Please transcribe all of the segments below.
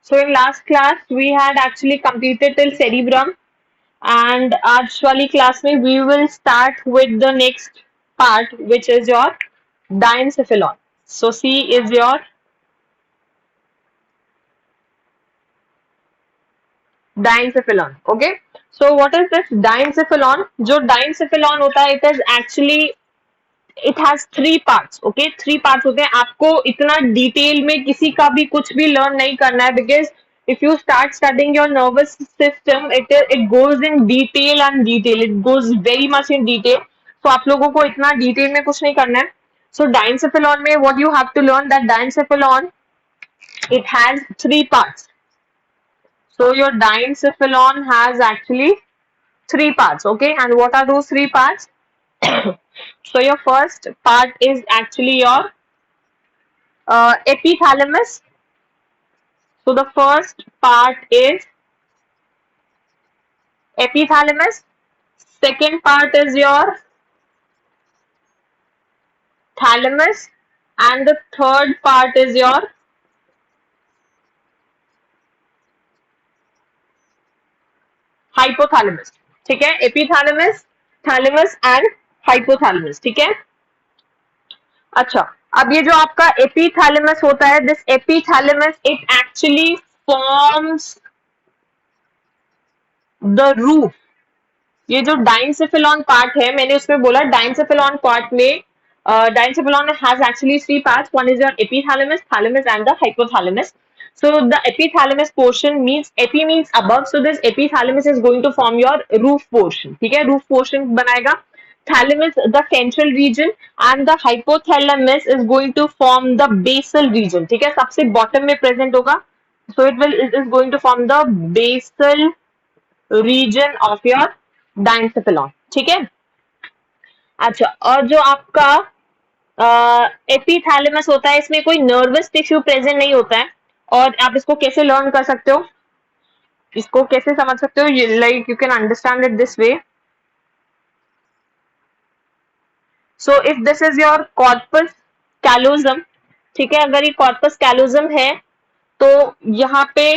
So in last class we had actually completed till cerebrum, and आज वाली class में we will start with the next part, which is your diencephalon. So C is your diencephalon. Okay. So what is this diencephalon? जो diencephalon होता है, it is actually it has three parts. Okay, three parts होते हैं. आपको इतना detail में किसी का भी कुछ भी लर्न नहीं करना है, because if you start studying your nervous system, it goes in detail and detail, it goes very much in detail. तो आप लोगों को इतना डिटेल में कुछ नहीं करना है. सो डाइनसेफेलॉन में what you have to learn that diencephalon it has three parts. So your diencephalon has actually three parts. Okay, and what are those three parts? So your first part is actually your epithalamus. So the first part is epithalamus. Second part is your thalamus, and the third part is your hypothalamus. ठीक है, epithalamus, thalamus and hypothalamus. ठीक है. अच्छा, अब ये जो आपका epithalamus होता है, this epithalamus it actually forms the roof. ये जो डाइनसेफेलॉन पार्ट है, मैंने उसमें बोला डाइनसेफेलॉन पार्ट में diencephalon has actually three parts. One is your epithalamus, thalamus and the hypothalamus. So the epithalamus portion means epi means above, so this epithalamus is going to form your roof portion. ठीक है, roof portion बनाएगा. Thalamus the central region and the hypothalamus is going to form the basal region. ठीक है, सबसे bottom में present होगा. So it is going to form the basal region of your diencephalon. ठीक है. अच्छा, और जो आपका एपीथैलेमस होता है, इसमें कोई नर्वस टिश्यू प्रेजेंट नहीं होता है. और आप इसको कैसे लर्न कर सकते हो, इसको कैसे समझ सकते हो, like you can understand it this way. So if this is your corpus callosum, ठीक है, अगर ये कॉर्पस कैलोजम है तो यहाँ पे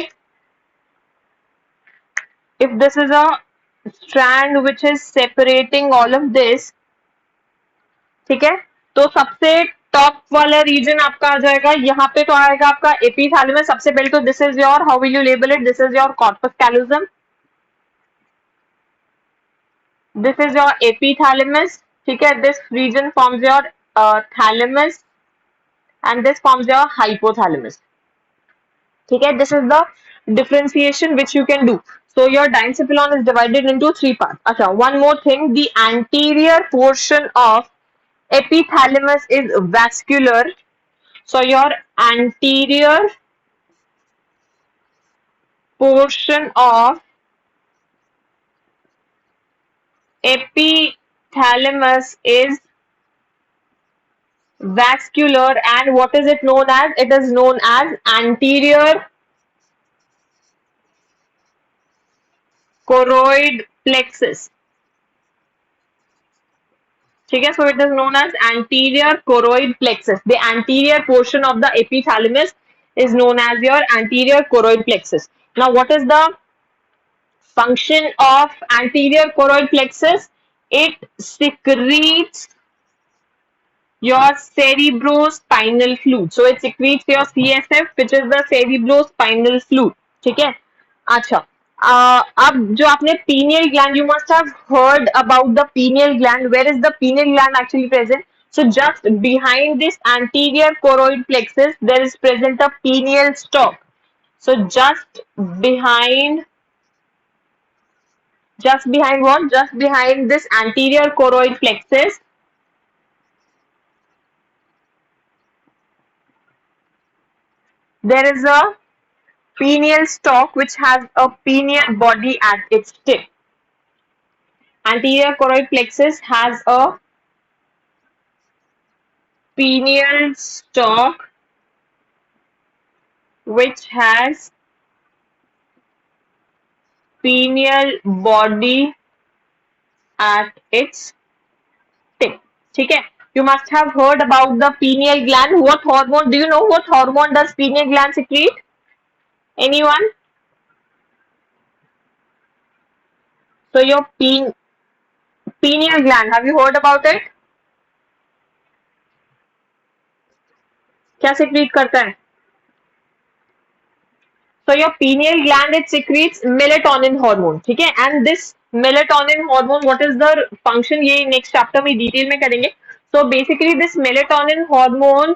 if this is a strand which is separating all of this, ठीक है, तो सबसे टॉप वाला रीजन आपका आ जाएगा, यहाँ पे तो आएगा आपका एपीथैलेमस. सबसे पहले तो this is your, how will you label it, this is your corpus callosum, this is your epithalamus. ठीक है, this region forms your thalamus and this forms your hypothalamus. ठीक है, this is the differentiation which you can do. So your diencephalon is divided into three parts. अच्छा, one more thing, the anterior portion of epithalamus is vascular. So your anterior portion of epithalamus is vascular, and what is it known as? It is known as anterior choroid plexus. ठीक है, so it is known as anterior choroid plexus. The anterior portion of the epithalamus is known as your anterior choroid plexus. Now what is the function of anterior choroid plexus? It secretes your cerebrospinal fluid. So it secretes your CSF, which is the cerebrospinal fluid. ठीक है. अच्छा, अब जो आपने pineal gland, you must have heard about the pineal gland. Where is the pineal gland actually present? So just behind this anterior choroid plexus, there is present a pineal stalk. So just behind what? Just behind this anterior choroid plexus, there is a pineal stalk which has a pineal body at its tip. Anterior choroid plexus has a pineal stalk which has pineal body at its tip. ठीक है, you must have heard about the pineal gland. What hormone, do you know what hormone does pineal gland secrete? Anyone? So your pineal gland, have you heard about it? क्या secrete करता है? So your pineal gland, it secretes melatonin hormone, ठीक है? And this melatonin hormone, what is the function? ये next chapter में detail में करेंगे. So basically this melatonin hormone,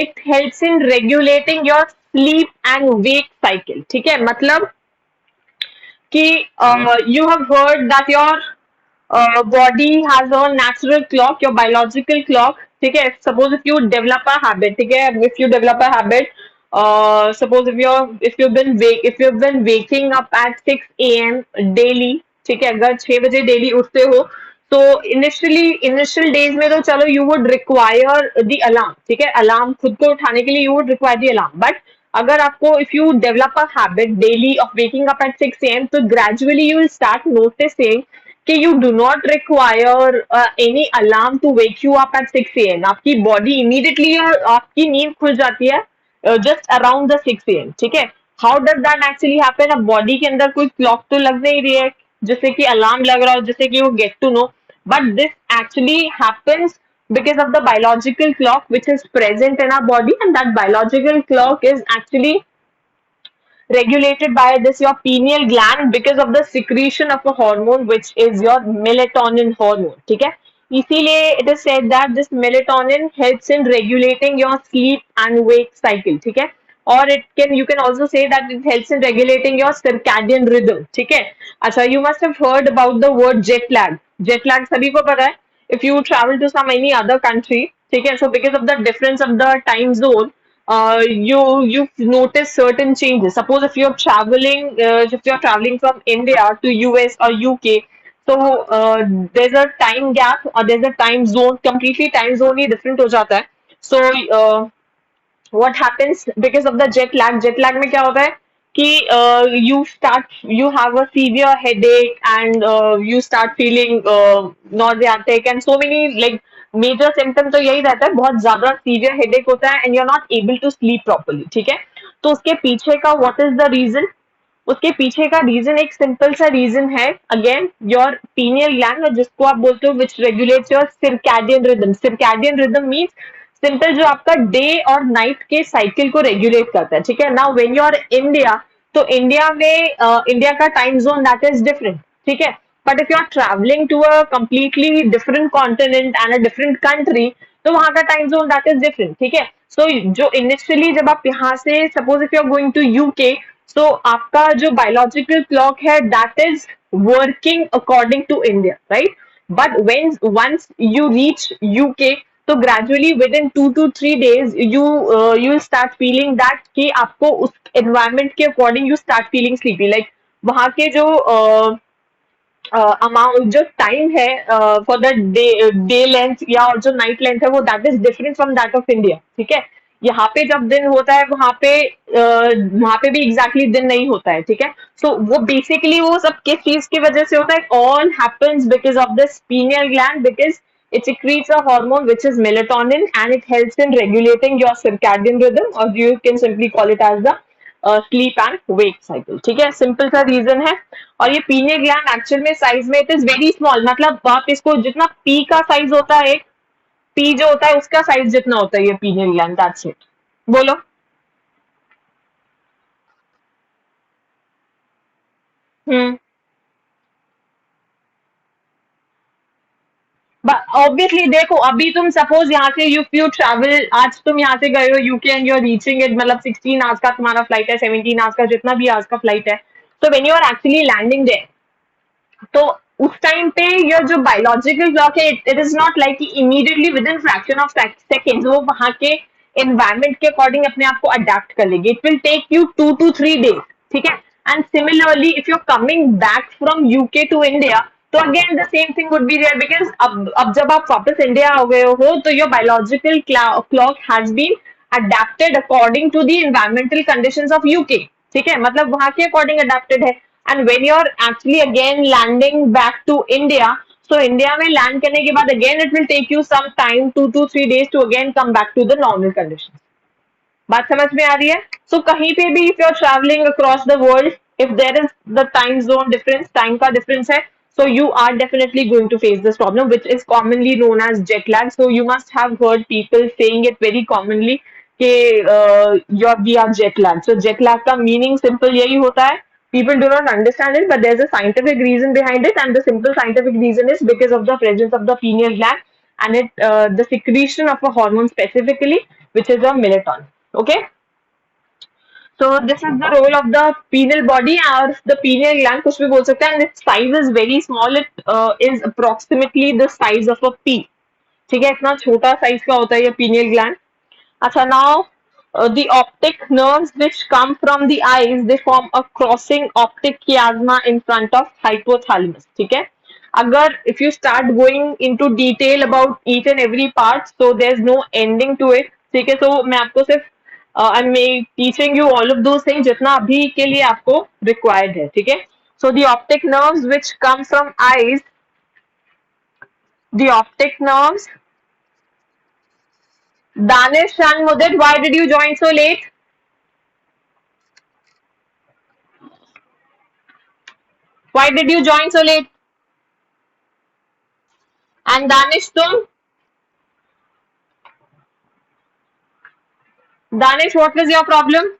it helps in regulating your sleep and wake cycle, ठीक है? मतलब कि you have heard that your body has a natural clock, your biological clock, ठीक है? Suppose if you develop a habit, ठीक है? If you develop a habit, suppose if you've been waking up at 6 a.m. daily, ठीक है? अगर 6 बजे daily उठते हो, तो इनिशियल डेज में तो चलो you would require the alarm, ठीक है? अलार्म खुद को उठाने के लिए you would require the alarm, but अगर आपको if you develop a habit daily of waking up at 6 a.m., तो gradually you will start noticing कि you do not require any alarm to wake you up at 6 a.m. आपकी body immediately आपकी नींद खुल जाती है जस्ट अराउंड द 6 a.m. ठीक है? How does that actually happen? अब बॉडी के अंदर कोई क्लॉक तो लग नहीं रही है जिससे कि अलार्म लग रहा हो, जिससे कि वो get to know, but this actually happens because of the biological clock which is present in our body, and that biological clock is actually regulated by this your pineal gland because of the secretion of a hormone which is your melatonin hormone, ठीक है? इसीलिए it is said that this melatonin helps in regulating your sleep and wake cycle, ठीक है? और you can also say that it helps in regulating your circadian rhythm, ठीक है? अच्छा, you must have heard about the word jet lag. Jet lag सभी को पता है. If you travel to some any other country, ठीक है? So because of the difference of the time zone, you notice certain changes. Suppose if you're traveling from India to US or UK, so there's a time gap or there's a time zone, completely time zone he different हो जाता है. So what happens because of the jet lag में क्या होता है कि you have a severe headache, and you start feeling nauseatic and so many like major symptom तो यही रहता है, बहुत ज्यादा सीवियर हेडेक होता है and you are not able to sleep properly, ठीक है? तो उसके पीछे का व्हाट इज द रीजन? उसके पीछे का रीजन एक सिंपल सा रीजन है, अगेन योर पीनियल ग्लैंड, जिसको आप बोलते हो which regulates your circadian rhythm. Circadian rhythm means simple जो आपका डे और नाइट के साइकिल को रेगुलेट करता है, ठीक है? Now when you are India, तो इंडिया में इंडिया का time zone that is different, ठीक है? But if you are travelling to a completely different continent and a different country, तो वहां का time zone that is different, ठीक है? सो जो इनिशियली जब आप यहाँ से suppose if you are going to UK, तो आपका जो बायोलॉजिकल क्लॉक है that is working according to India, right? But when once you reach UK, तो gradually within 2 to 3 days you start feeling that कि आपको उस environment के according you start feeling sleepy, like वहां के जो amount जो टाइम है फॉर द डे लेंथ या और जो नाइट लेंथ है वो that is different from that of India, ठीक है? यहाँ पे जब दिन होता है वहां पे भी एग्जैक्टली दिन नहीं होता है, ठीक है? सो वो बेसिकली वो सब किस चीज की वजह से होता है? All happens because of this pineal gland, because it secretes a hormone which is melatonin, and it helps in regulating your circadian rhythm, or you can simply call it as the sleep and wake cycle, ठीक है? Simple सा reason है. और ये pineal gland actual में size में it is very small, मतलब आप इसको जितना पी का साइज होता है, पी जो होता है उसका साइज जितना होता है ये पीनियल ग्लैंड, दैट्स इट. बोलो. हम्म. ऑब्वियसली देखो, अभी तुम सपोज यहाँ से यू ट्रैवल, आज तुम यहाँ से गए हो UK and you are reaching it, मतलब 16 आवर्स का तुम्हारा फ्लाइट है, 17 आवर्स का, जितना भी आवर्स का फ्लाइट है. तो when you are actually landing there, तो उस टाइम पे योर जो बायोलॉजिकल क्लॉक है it is not like immediately within fraction of seconds वो वहां के एनवायरमेंट के अकॉर्डिंग अपने आप को अडेप्ट कर लेगी. It will take you 2 to 3 days, ठीक है? And similarly if you are coming back from UK to India, तो again the same thing would be there, because अब जब आप वापस इंडिया आ गए हो, तो your biological clock has been adapted according to the environmental conditions of UK, ठीक है? मतलब वहां के अकॉर्डिंग अडेप्टेड है. And when you're actually again landing back to India, so India में land करने के बाद again it will take you some time, 2 to 3 days to again come back to the normal conditions. बात समझ में आ रही है? सो कहीं पे भी if you are travelling across the world, if there is the time zone difference, time का difference है, so you are definitely going to face this problem, which is commonly known as jet lag. So you must have heard people saying it very commonly कि we are jet lag. So jet lag का meaning simple यही होता है. People do not understand it, but there's a scientific reason behind it, and the simple scientific reason is because of the presence of the pineal gland and the secretion of a hormone specifically, which is a melatonin. Okay. So this is the role of the pineal body or the pineal gland, कुछ भी बोल सकते हैं, and its size is very small. It is approximately the size of a pea. ठीक है, इतना छोटा size का होता है ये pineal gland. अच्छा, now the optic nerves which come from the eyes, they form a crossing optic chiasma in front of hypothalamus. ठीक है, अगर if you start going into detail about each and every part, so there's no ending to it. ठीक है, तो मैं आपको सिर्फ I am teaching you all of those things जितना अभी के लिए आपको रिक्वायर्ड है. ठीक है, so the optic nerves which come from eyes, the optic nerves. Danish and Mudit, why did you join so late? Why did you join so late? And Danish, तुम? Danish, what was your problem?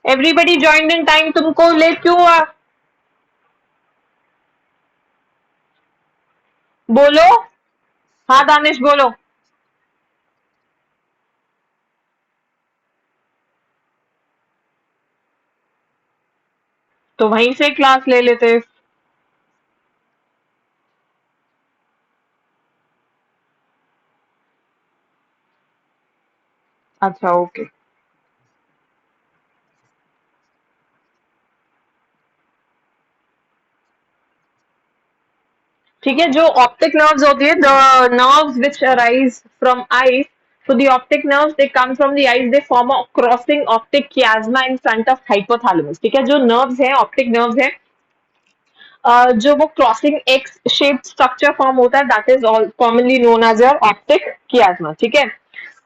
Everybody joined in time. तुमको late क्यों हुआ? बोलो. हाँ दानिश बोलो. तो वहीं से क्लास ले लेते. अच्छा ओके. ठीक है, जो ऑप्टिक नर्व्स होती है, the nerves which arise from eyes, so the optic nerves they come from the eyes, they form a crossing optic chiasma in front of hypothalamus. ठीक है, जो nerves है, optic nerves है, जो वो crossing X shaped structure form होता है, that is all commonly known as your optic chiasma. ठीक है,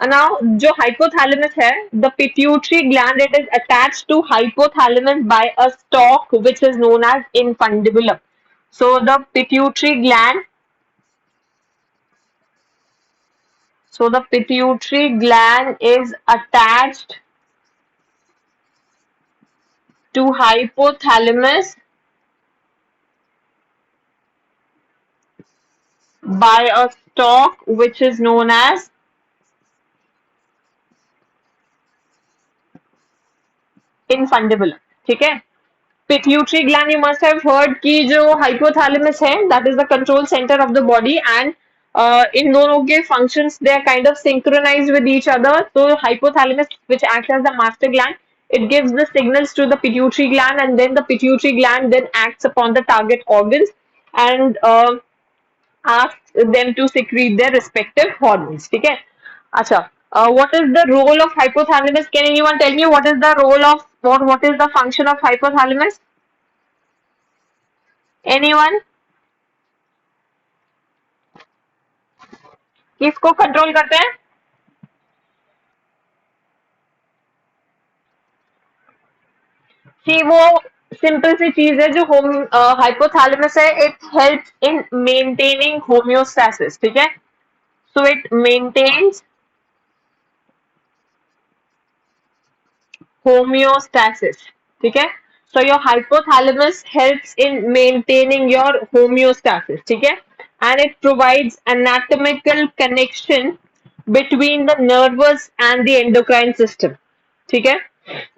नाउ जो हाइपोथैलेमस है, the pituitary gland, it is attached to hypothalamus by a stalk which is known as infundibulum. So the pituitary gland, so the pituitary gland is attached to hypothalamus by a stalk which is known as infundibulum. ठीक है, pituitary gland, you must have heard कि जो hypothalamus है, that is the control centre of the body, and इन दोनों के functions they are kind of synchronised with each other. तो hypothalamus which acts as the master gland, it gives the signals to the pituitary gland, and then the pituitary gland then acts upon the target organs and asks them to secrete their respective hormones. ठीक है, अच्छा, what is the role of hypothalamus? Can anyone tell me what is the role of, what is the function of hypothalamus? Anyone? किसको control करते हैं? कि वो simple सी चीज है जो होम हाइपोथैलेमस है, it helps in maintaining homeostasis. ठीक है, सो इट मेंटेन्स homeostasis. ठीक है, so your hypothalamus helps in maintaining your homeostasis. ठीक है, and it provides anatomical connection between the nervous and the endocrine system. ठीक है,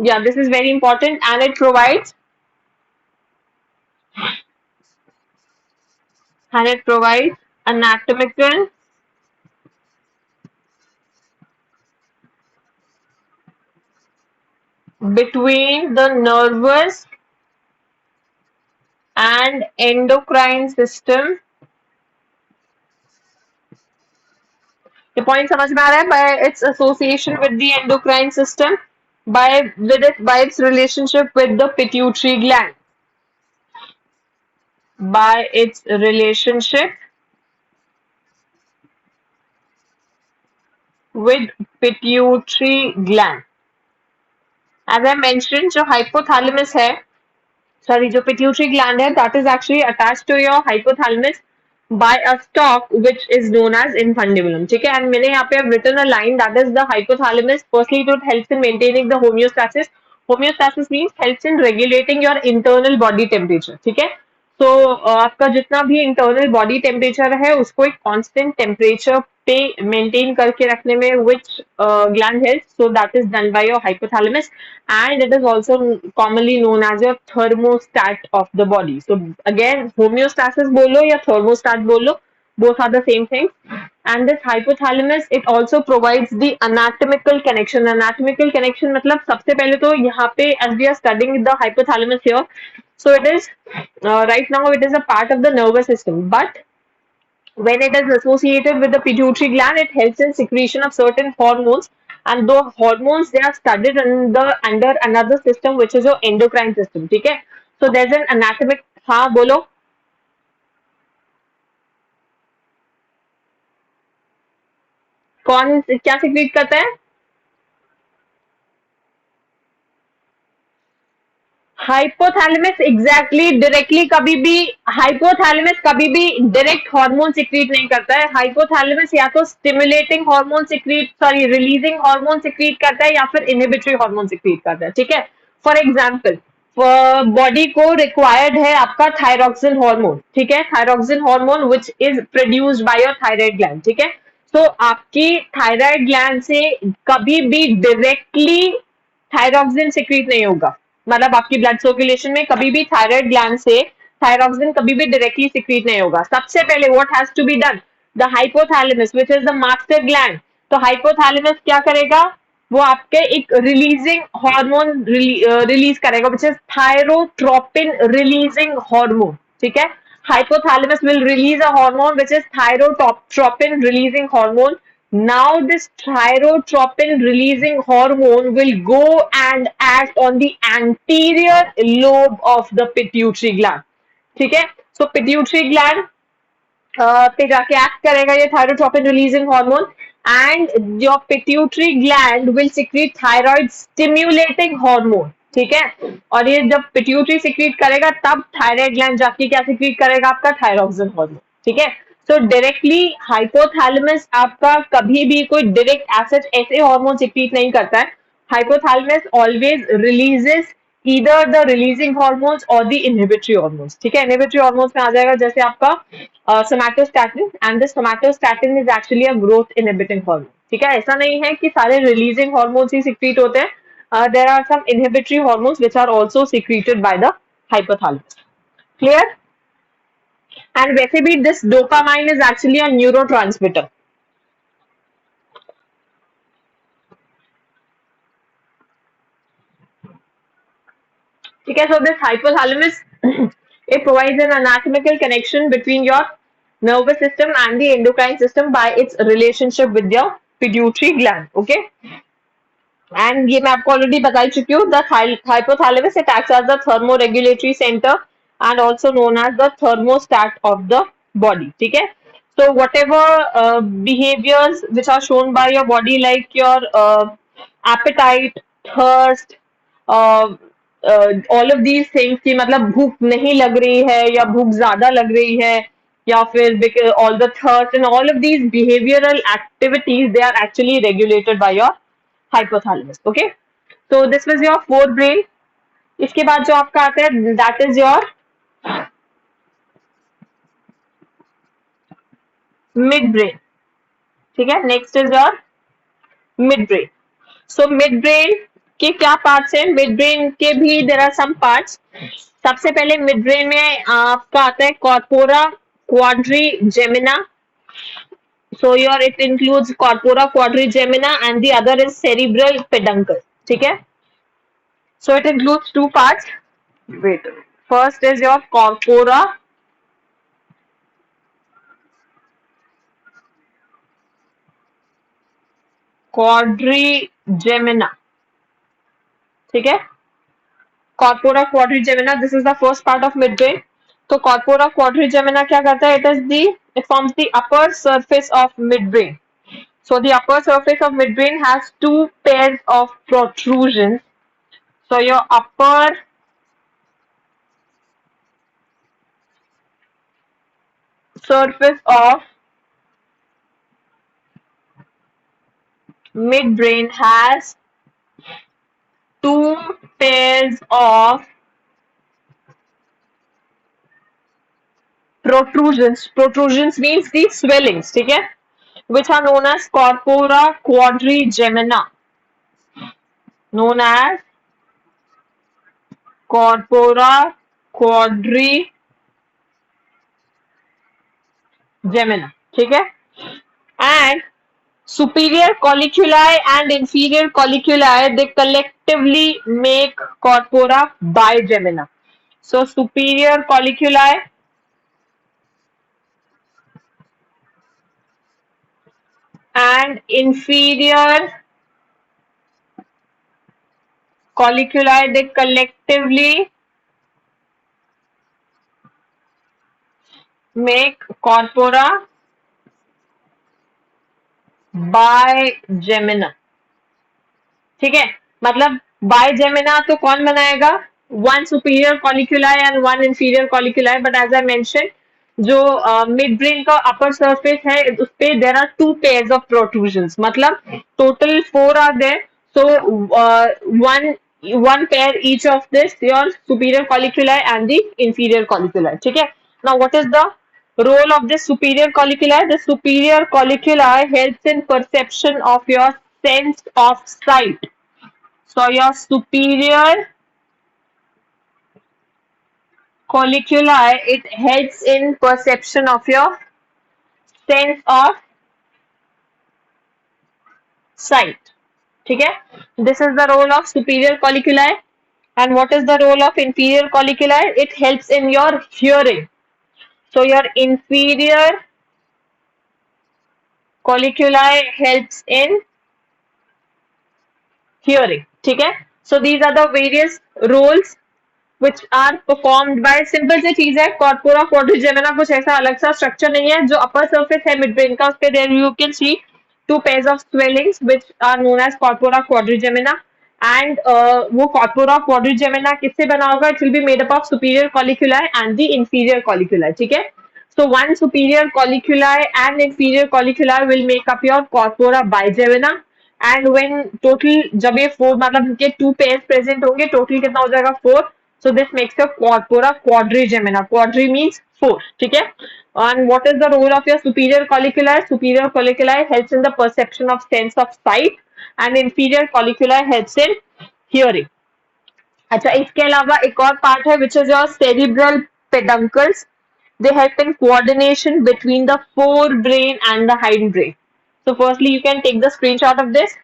yeah, this is very important, and it provides anatomical between the nervous and endocrine system. ये point समझ में आ रहा है? Bye its association with the endocrine system, by its relationship with the pituitary gland, by its relationship with pituitary gland. As I mentioned, जो hypothalamus है, sorry, जो pituitary gland है, that is actually attached to your hypothalamus by a stalk which is known as infundibulum. ठीक है, and मैंने यहाँ पे written a line that is the hypothalamus. Firstly, it helps in maintaining the homeostasis. Homeostasis means helps in regulating your internal body temperature. ठीक है, तो आपका जितना भी इंटरनल बॉडी टेम्परेचर है उसको एक कांस्टेंट टेम्परेचर पे मेंटेन करके रखने में which gland helps, so that is done by your hypothalamus, and it is also commonly known as your thermostat of the body. So again, homeostasis बोलो या thermostat बोलो, both are the same thing. And this hypothalamus, it also provides the anatomical connection. Anatomical connection मतलब सबसे पहले तो यहाँ पे as we are studying the hypothalamus here, so it is right now it is a part of the nervous system, but when it is associated with the pituitary gland, it helps in secretion of certain hormones, and the hormones they are studied under another system which is your endocrine system. ठीक है, so there's an anatomic. हाँ बोलो. कौन क्या secrete करता है? Hypothalamus exactly directly कभी भी हाइपोथैलेमस कभी भी डायरेक्ट हार्मोन सिक्रीट नहीं करता है. हाइपोथैलेमस या तो stimulating hormone secrete sorry releasing hormone secrete करता है या फिर इनहिबिटरी हार्मोन सिक्रीट करता है. ठीक है, फॉर एग्जांपल बॉडी को रिक्वायर्ड है आपका थायरॉक्सिन हार्मोन. ठीक है, thyroxine hormone which is produced by your thyroid gland. ठीक है, तो आपकी थायराइड ग्लैंड से कभी भी डायरेक्टली थायरॉक्सिन सिक्रीट नहीं होगा. मतलब आपकी ब्लड सर्कुलेशन में कभी भी थायराइड ग्लैंड से थायरॉक्सिन कभी भी डायरेक्टली सिक्रीट नहीं होगा. सबसे पहले what has to be done, the hypothalamus which is the master gland. तो हाइपोथैलेमस क्या करेगा, वो आपके एक रिलीजिंग हार्मोन रिलीज करेगा which is thyrotropin releasing hormone. ठीक है, hypothalamus will release a hormone which is thyrotropin releasing hormone. Now this thyrotropin releasing hormone will go and act on the anterior lobe of the pituitary gland. ठीक है, so pituitary gland पे जाके act करेगा ये thyrotropin releasing hormone, and your pituitary gland will secrete thyroid stimulating hormone. ठीक है, और ये जब पिट्यूटरी सिक्रीट करेगा तब थायराइड ग्लैंड जाके क्या सिक्रीट करेगा, आपका थायरॉक्सिन हार्मोन. ठीक है, सो डायरेक्टली हाइपोथैलेमस आपका कभी भी कोई डायरेक्ट एसेट ऐसे हार्मोन सिक्रीट नहीं करता है. Hypothalamus always releases either the releasing hormones or the inhibitory hormones. ठीक है, inhibitory hormones में आ जाएगा जैसे आपका somatostatin, and the somatostatin is actually a growth inhibiting hormone. ठीक है, ऐसा नहीं है कि सारे releasing hormones ही secrete होते हैं. There are some inhibitory hormones which are also secreted by the hypothalamus. Clear? And वैसे भी this dopamine is actually a neurotransmitter. ठीक है, so this hypothalamus it provides an anatomical connection between your nervous system and the endocrine system by its relationship with your pituitary gland. Okay, and ये मैं आपको already बता ही चुकी हूँ. The hypothalamus it acts as the thermoregulatory center and also known as the thermostat of the body. ठीक है, so whatever behaviors which are shown by your body like your appetite, thirst, all of these things की मतलब भूख नहीं लग रही है या भूख ज्यादा लग रही है या फिर all the thirst and all of these behavioural activities they are actually regulated by your hypothalamus. Okay, so this was your forebrain. इसके बाद जो आपका आता है that is your midbrain. ठीक है, next is your midbrain. So midbrain के क्या पार्ट्स हैं, midbrain के भी there are some parts. सबसे पहले midbrain में आपका आता है corpora quadrigemina. So your it includes corpora quadrigemina and the other is cerebral peduncle. ठीक है, so it includes two parts. Wait, first is your corpora quadrigemina. ठीक है, corpora quadrigemina, this is the first part of midbrain. तो corpora quadrigemina क्या करता है, it forms the upper surface of midbrain. So the upper surface of midbrain has two pairs of protrusions. So your upper surface of midbrain has two pairs of protrusions. Protrusions means the swellings, okay, which are known as corpora quadrigemina. Known as corpora quadrigemina. ठीक है. And superior colliculi and inferior colliculi, they collectively make corpora bigemina. So superior colliculi and inferior colliculi, they collectively make corpora bigemina. ठीक है, मतलब bigemina तो कौन बनाएगा? One superior colliculi and one inferior colliculi. But as I mentioned, जो mid brain का upper surface है उस पे there are two pairs of protrusions, मतलब total four are there. So one one pair each of this, your superior colliculi and the inferior colliculi. ठीक है. Now what is the role of this superior colliculi? The superior colliculi helps in perception of your sense of sight. So your superior colliculi, it helps in perception of your sense of sight. ठीक है. This is the role of superior colliculi. And what is the role of inferior colliculi? It helps in your hearing. So your inferior colliculi helps in hearing. ठीक है. So these are the various roles which are performed by. Simple सी चीज है, corpora quadrigemina कुछ ऐसा अलग सा structure नहीं है. जो अपर सरफेस है मिड ब्रेन का, उस पे there you can see two pairs of swellings which are known as corpora quadrigemina. And वो corpora quadrigemina किससे बना होगा? It will be made up of superior colliculi and the inferior colliculi. ठीक है. So one superior colliculi and inferior colliculi will make up your corpora bigemina. And when total जब ये four मतलब इनके two pairs present होंगे, total कितना हो जाएगा? Four. So this makes a corpora quadrigemina. Quadri means four. ठीक है. And what is the role of your superior colliculi? Superior colliculi helps in the perception of sense of sight and inferior colliculi helps in hearing. अच्छा, इसके अलावा एक और part है which is your cerebral peduncles. They help in coordination between the forebrain and the hindbrain. So firstly, you can take the screenshot of this.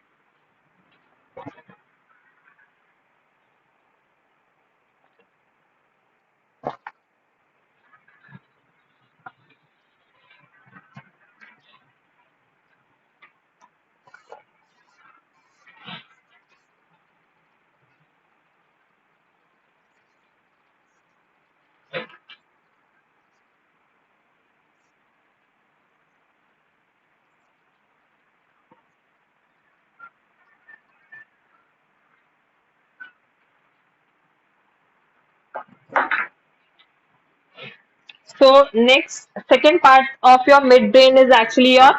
So next, second part of your midbrain is actually your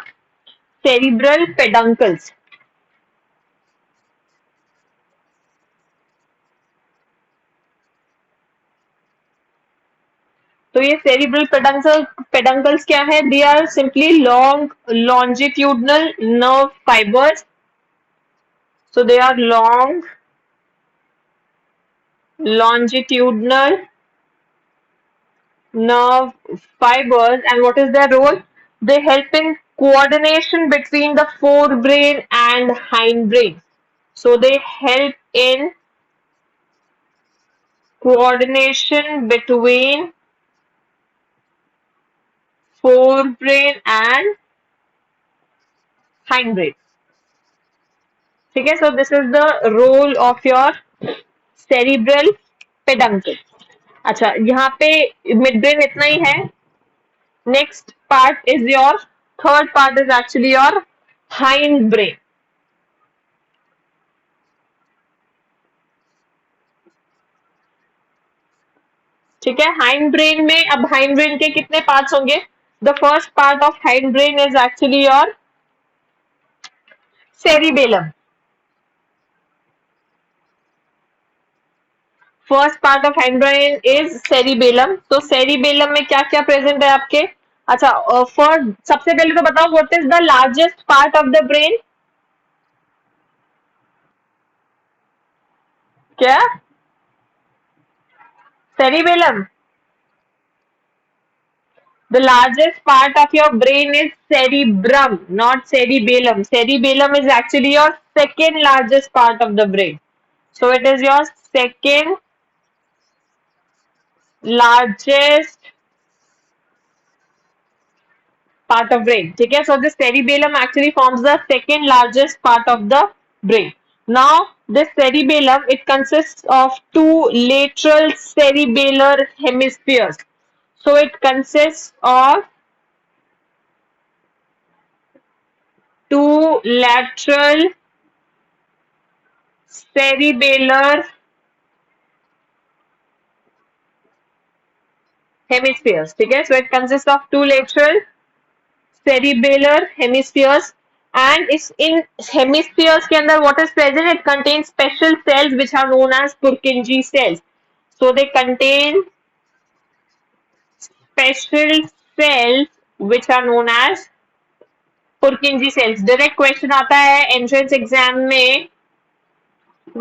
cerebral peduncles. तो ये cerebral peduncles क्या है? They are simply long longitudinal nerve fibers. So they are long longitudinal nerve fibers. And what is their role? They help in coordination between the forebrain and hindbrain. So they help in coordination between forebrain and hindbrain. ठीक है. So this is the role of your cerebral peduncle. अच्छा, यहाँ पे midbrain इतना ही है. Next part is your third part is actually your hind brain, ठीक है। Hind brain में, अब हाइंड ब्रेन के कितने पार्ट्स होंगे? The first part of hind brain is actually your cerebellum. First part of hind brain is cerebellum. तो cerebellum में क्या क्या प्रेजेंट है आपके? अच्छा, फर्स्ट सबसे पहले तो बताओ what is the largest part of the brain? क्या? Cerebellum. The largest part of your brain is cerebrum, not cerebellum. Cerebellum is actually your second largest part of the brain. So it is your second largest part of brain. Okay, so the cerebellum actually forms the second largest part of the brain. Now this cerebellum, it consists of two lateral cerebellar hemispheres. So it consists of two lateral cerebellar hemispheres. ठीक है, so it consists of two lateral cerebellar hemispheres, and is in hemispheres के अंदर what is present? It contains special cells which are known as Purkinje cells. So they contain special cells which are known as Purkinje cells. Direct question आता है entrance exam में,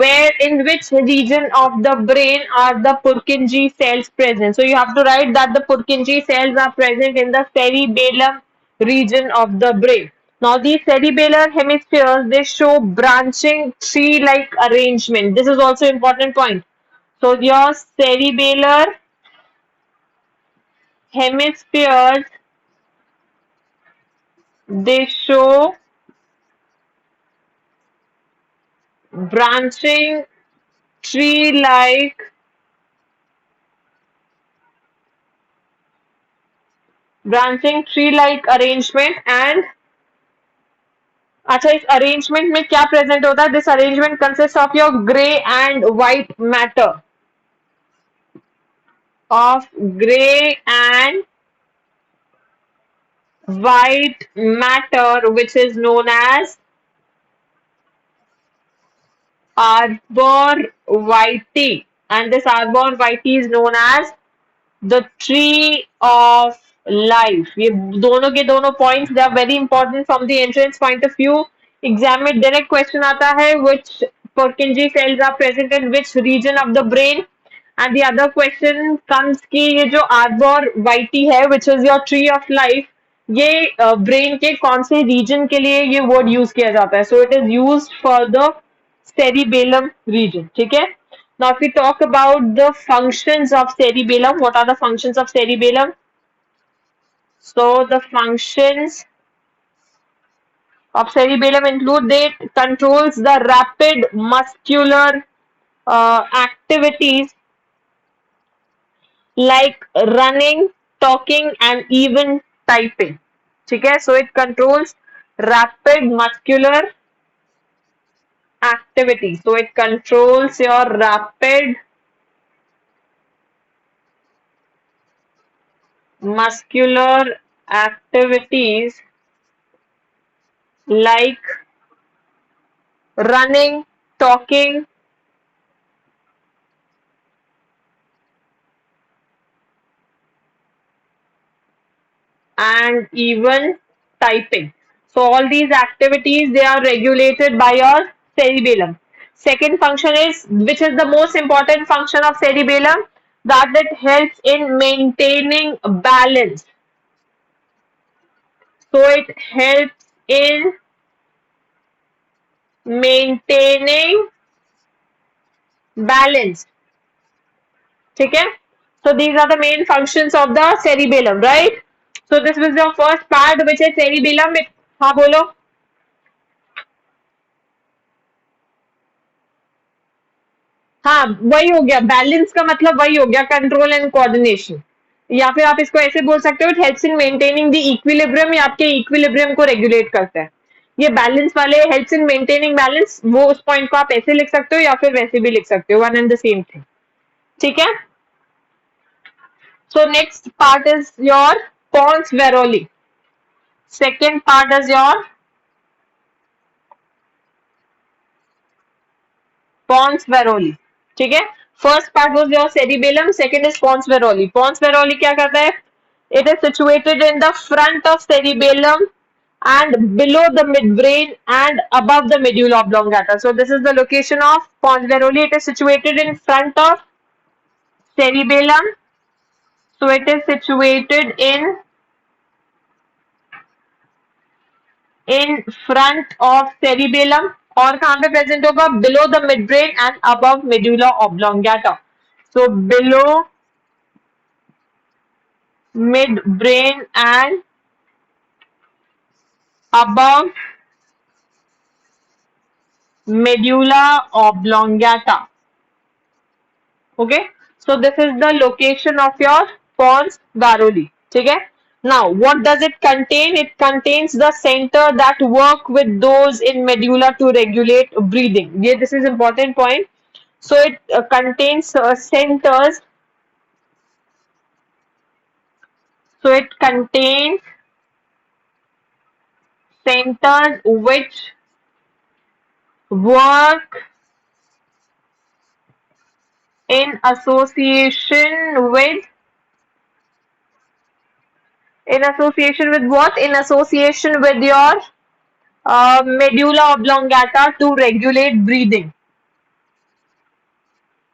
where in which region of the brain are the Purkinje cells present? So you have to write that the Purkinje cells are present in the cerebellum region of the brain. Now these cerebellar hemispheres, they show branching tree-like arrangement. This is also important point. So your cerebellar hemispheres, they show branching tree-like arrangement, and अच्छा, इस arrangement में क्या present होता है? This arrangement consist of your grey and white matter, of grey and white matter, which is known as arbor vitae, and this arbor vitae is known as the tree of life. ये दोनों के दोनों points, they are very important from the entrance point of view. Exam में direct question आता है, which Purkinje cells are present in which region of the brain, and the other question comes कि ये जो arbor vitae है, which is your tree of life, ये brain के कौन से रीजन के लिए ये वर्ड यूज किया जाता है? So it is use for the cerebellum region. ठीक है. Now if we talk about the functions of cerebellum, what are the functions of cerebellum? So the functions of cerebellum include, they controls the rapid muscular activities like running, talking and even typing. ठीक है, so it controls rapid muscular activity. So it controls your rapid muscular activities like running, talking and even typing. So all these activities, they are regulated by your cerebellum. Second function is, which is the most important function of cerebellum, that it helps in maintaining balance. So it helps in maintaining balance. ठीक है? So these are the main functions of the cerebellum, right? So this was your first part, which is cerebellum. हाँ बोलो. हाँ, वही हो गया, balance का मतलब वही हो गया, कंट्रोल एंड कोऑर्डिनेशन. या फिर आप इसको ऐसे बोल सकते हो, it helps in maintaining the equilibrium, या आपके इक्विलिब्रियम को रेगुलेट करता है. ये बैलेंस वाले हेल्प्स इन मेंटेनिंग बैलेंस, वो उस पॉइंट को आप ऐसे लिख सकते हो या फिर वैसे भी लिख सकते हो, one and the same thing, ठीक है। So next part is your Pons-Varolii. Second part is your Pons-Varolii, ठीक है। First part was your cerebellum, second is Pons-Varolii. Pons-Varolii क्या करता है? It is situated in the front of cerebellum and below the midbrain and above the medulla oblongata. So this is the location of Pons-Varolii. It is situated in front of cerebellum. So it is situated in front of cerebellum और कहाँ पे present होगा? Below the midbrain and above medulla oblongata. So below midbrain and above medulla oblongata. Okay, so this is the location of your Pons-Varolii, ठीक है। Now what does it contain? It contains the center that work with those in medulla to regulate breathing. Yeah, this is important point. So it contains centers. So it contains centers which work in association with what? In association with your medulla oblongata to regulate breathing.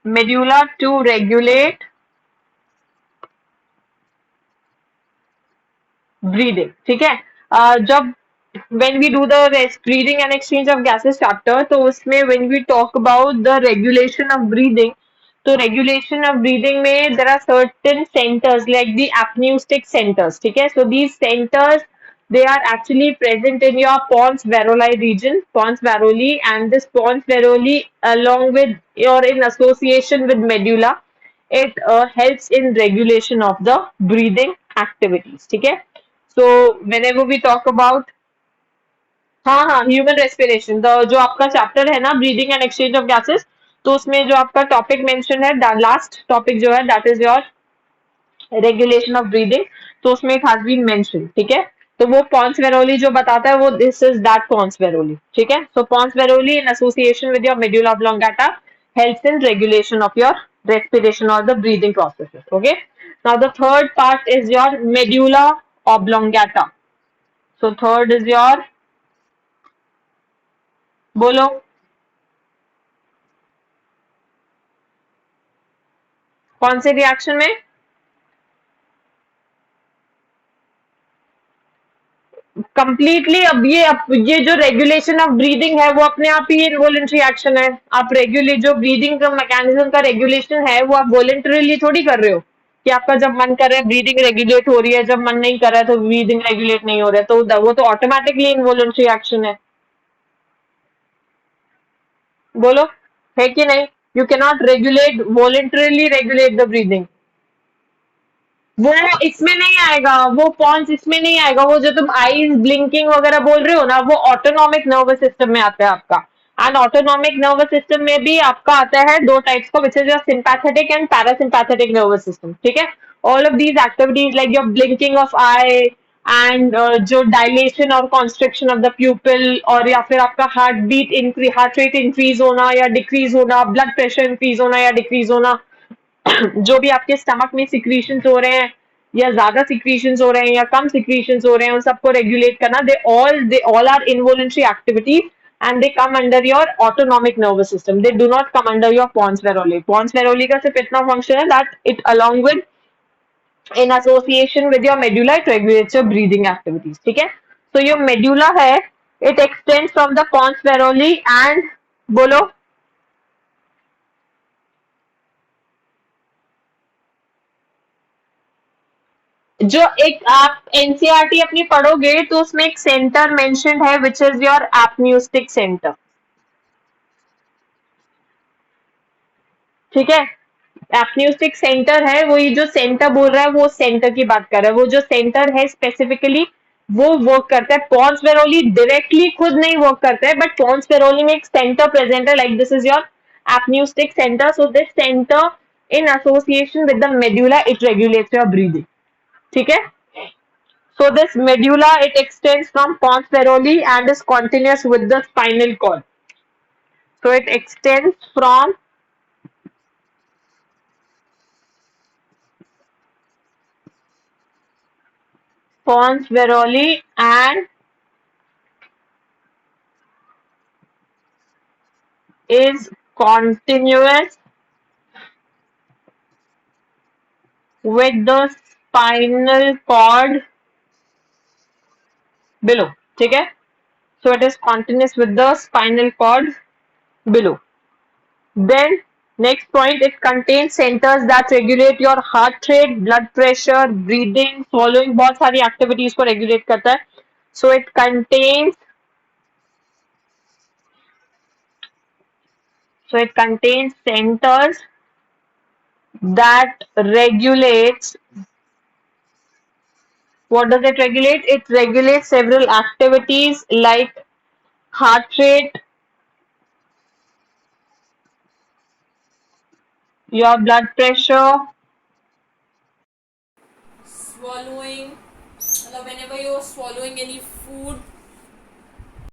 Medulla to regulate breathing, ठीक है। जब when we do the breathing and exchange of gases chapter, तो उसमें when we talk about the regulation of breathing, तो regulation of breathing में there are certain centers like the apneustic centers, ठीक है। So these centers, they are actually present in your Pons-Varolii region, Pons-Varolii, and this Pons-Varolii along with or in association with medulla, it helps in regulation of the breathing activities, ठीक है। So whenever we talk about हाँ हाँ human respiration, जो आपका chapter है ना breathing and exchange of gases, तो उसमें जो आपका टॉपिक मेंशन है, लास्ट टॉपिक जो है that is your regulation of breathing, तो उसमें इट हैज बीन मेंशन, ठीक है। तो वो Pons-Varolii जो बताता है वो दिस इज दैट Pons-Varolii, ठीक है। सो Pons-Varolii in association with your medulla oblongata helps in regulation of your respiration or the breathing processes, okay. Now the third part is your medulla oblongata. So third is your, बोलो कौन से reaction में? Completely अब ये जो regulation of breathing है वो अपने आप ही इनवॉलेंट्री एक्शन है। आप रेगुलेट जो ब्रीदिंग का मैकेनिज्म का रेगुलेशन है वो आप वॉलेंटरीली थोड़ी कर रहे हो कि आपका जब मन कर रहा है ब्रीदिंग रेगुलेट हो रही है, जब मन नहीं कर रहा है तो ब्रीदिंग रेगुलेट नहीं हो रहा है, तो वो तो ऑटोमेटिकली इनवॉलेंट्री एक्शन है। बोलो है कि नहीं? You can not regulate voluntarily regulate the breathing. वो इसमें नहीं आएगा, वो पॉन्स इसमें नहीं आएगा। वो जो तुम आईज ब्लिंकिंग वगैरह बोल रहे हो ना, वो ऑटोनॉमिक नर्वस सिस्टम में आता है आपका। एंड ऑटोनॉमिक नर्वस सिस्टम में भी आपका आता है दो टाइप्स का, which is your sympathetic and parasympathetic nervous system, ठीक है। All of these activities like your blinking of I and जो डायलेशन और कॉन्स्ट्रिक्शन ऑफ द प्यूपिल, और या फिर आपका हार्ट रेट इंक्रीज होना या डिक्रीज होना, ब्लड प्रेशर इंक्रीज होना या डिक्रीज होना, जो भी आपके स्टमक में सिक्रीशंस हो रहे हैं या ज्यादा सिक्रीशंस हो रहे हैं या कम सिक्रीशंस हो रहे हैं, उन सबको रेगुलेट करना, they all are involuntary activities and they come under your autonomic nervous system. They do not come under your Pons-Varolii। Pons-Varolii का सिर्फ इतना फंक्शन है that it along with in association with your medulla it regulates your breathing activities, ठीक है। so your medulla है, it extends from the Pons-Varolii and बोलो जो एक आप एनसीईआरटी अपनी पढ़ोगे तो उसमें एक सेंटर मेंशन्ड है which is your apneustic centre, ठीक है। एपन्यूस्टिक सेंटर है, वो ये जो सेंटर बोल रहा है वो सेंटर की बात कर रहा है। वो जो सेंटर है स्पेसिफिकली वो वर्क करता है. पॉन्स वेरोली डायरेक्टली खुद नहीं वर्क करता है, बट पॉन्स वेरोली में एक सेंटर प्रेजेंट है, like this is your apneustic center. So this center in association with the medulla, it regulates your breathing. ठीक है. So this medulla, it extends from pons feroli and is continuous with the spinal cord. So it extends from pons feroli and is continuous with the spinal cord below. ठीक है. So it is continuous with the spinal cord below. Then next point, it contains centers that regulate your heart rate, blood pressure, breathing, swallowing. बहुत सारी activities को regulate करता है. So it contains centers that regulates. What does it regulate? It regulates several activities like heart rate, your blood pressure, Swallowing, whenever you're swallowing any food,